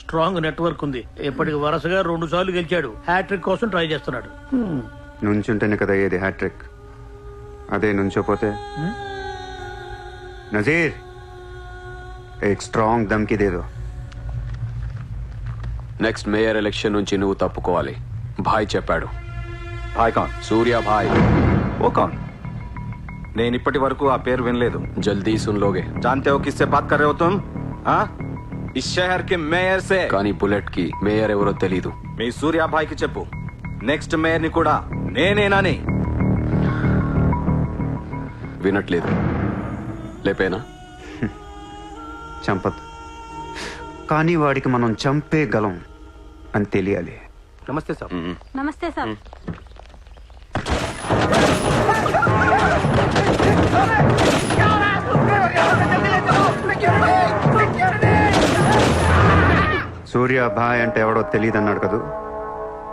Strong network ఉంది. ఇప్పటికి వరుసగా 2 సార్లు గెలిచాడు. హ్యాట్రిక్ కోసం ట్రై చేస్తున్నాడు. నుంచుంటేనే కదా ఏది హ్యాట్రిక్. అదే నుంచోపోతే నజీర్ एक स्ट्रांग धमकी दे दो. నెక్స్ట్ మేయర్ ఎలక్షన్ నుంచి నువ్వు తప్పుకోవాలి. భాయ్ చెప్పాడు. भाई कौन? సూర్య భాయ్. वो कौन? నేను ఇప్పటి వరకు ఆ పేరు వినలేదు. జల్దీ సున్ లోగే. जानते हो किससे बात कर रहे हो तुम? हाँ? इस शहर के మేయర్ से. కానీ బుల్లెట్ కి మేయర్ ఎవరో తెలీదు. మీ సూర్య భాయ్కి చెప్పు నెక్స్ట్ మేయర్ ని కూడా నేనేనని. వినట్లేదు. లేపేనా? చంపదు, కానీ వాడికి మనం చంపేయగలం అని తెలియాలి. నమస్తే సార్. నమస్తే సార్. సూర్య భాయ్ అంటే ఎవడో తెలియదు అన్నాడు కదా.